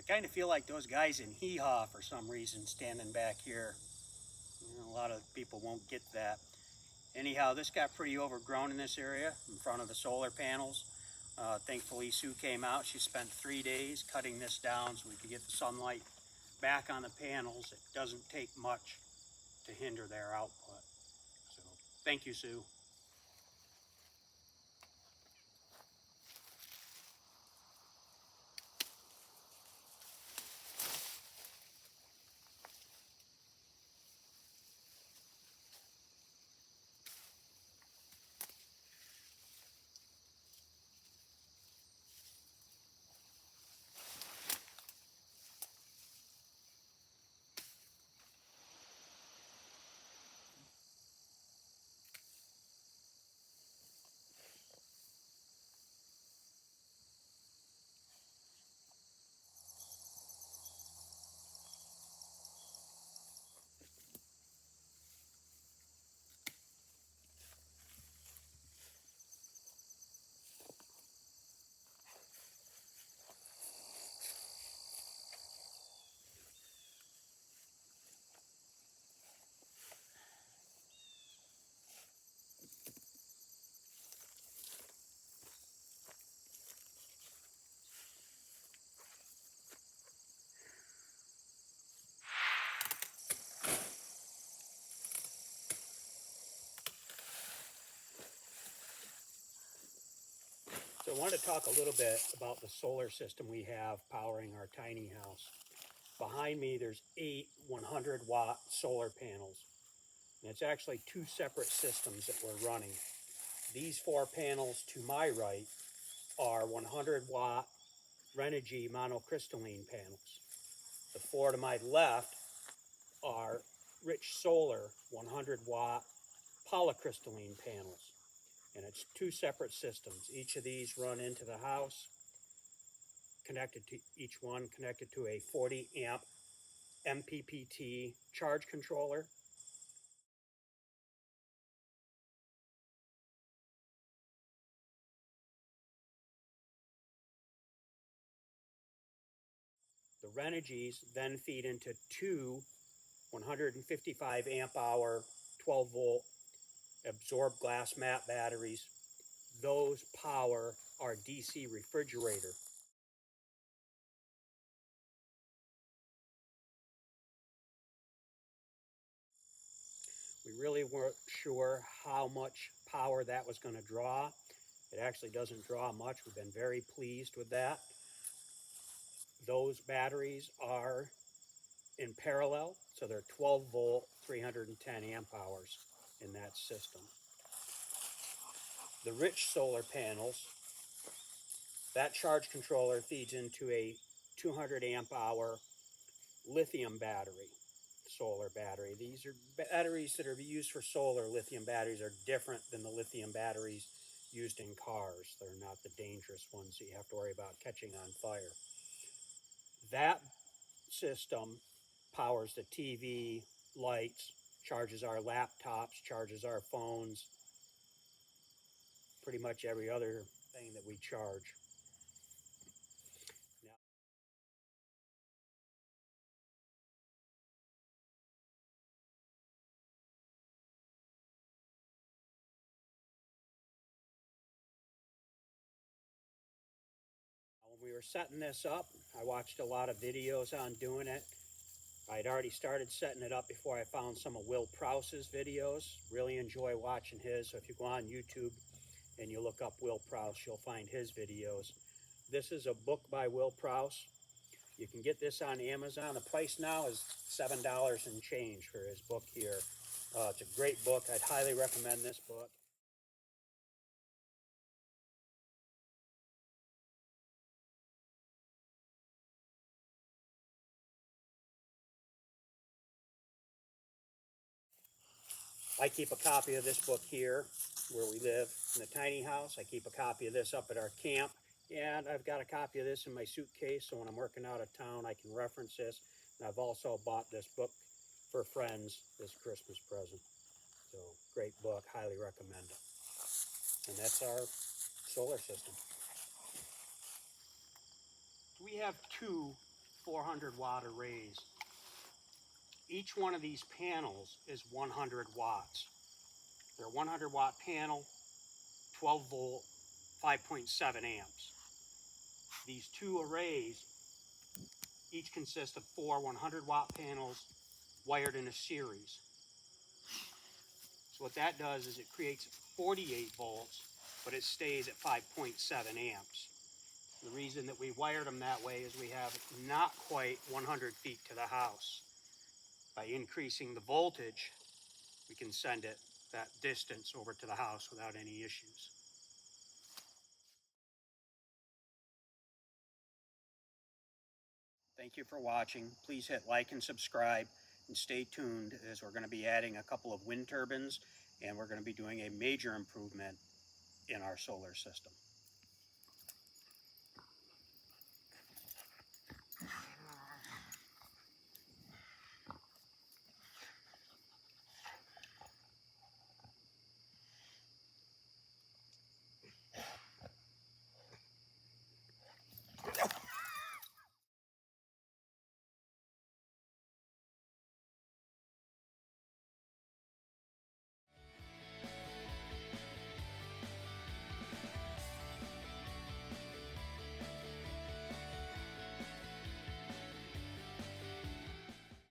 I kind of feel like those guys in Hee Haw for some reason standing back here. You know, a lot of people won't get that. Anyhow, this got pretty overgrown in this area in front of the solar panels. Thankfully, Sue came out. She spent 3 days cutting this down so we could get the sunlight back on the panels. It doesn't take much to hinder their output. So thank you, Sue. So I wanted to talk a little bit about the solar system we have powering our tiny house. Behind me, there's 8 100-watt solar panels. And it's actually 2 separate systems that we're running. These 4 panels to my right are 100-watt Renogy monocrystalline panels. The 4 to my left are Rich Solar 100-watt polycrystalline panels. And it's 2 separate systems. Each of these run into the house, connected to each one connected to a 40 amp MPPT charge controller. The Renegys then feed into 2 155 amp hour 12 volt absorbed glass mat batteries. Those power our DC refrigerator. We really weren't sure how much power that was going to draw. It actually doesn't draw much. We've been very pleased with that. Those batteries are in parallel, so they're 12 volt, 310 amp hours in that system. The Rich solar panels, that charge controller feeds into a 200 amp hour lithium battery, solar battery. These are batteries that are used for solar. Lithium batteries are different than the lithium batteries used in cars. They're not the dangerous ones that you have to worry about catching on fire. That system powers the TV, lights, charges our laptops, charges our phones, pretty much every other thing that we charge. Now, when we were setting this up, I watched a lot of videos on doing it. I'd already started setting it up before I found some of Will Prouse's videos. Really enjoy watching his. So if you go on YouTube and you look up Will Prouse, you'll find his videos. This is a book by Will Prouse. You can get this on Amazon. The price now is $7 and change for his book here. It's a great book. I'd highly recommend this book. I keep a copy of this book here where we live in the tiny house. I keep a copy of this up at our camp. And I've got a copy of this in my suitcase, so when I'm working out of town, I can reference this. And I've also bought this book for friends this Christmas present. So great book, highly recommend it. And that's our solar system. We have 2 400 watt arrays. Each one of these panels is 100 watts. They're a 100 watt panel, 12 volt, 5.7 amps. These two arrays each consist of four 100 watt panels wired in a series. So what that does is it creates 48 volts, but it stays at 5.7 amps. The reason that we wired them that way is we have not quite 100 feet to the house. By increasing the voltage, we can send it that distance over to the house without any issues. Thank you for watching. Please hit like and subscribe and stay tuned as we're going to be adding a couple of wind turbines and we're going to be doing a major improvement in our solar system.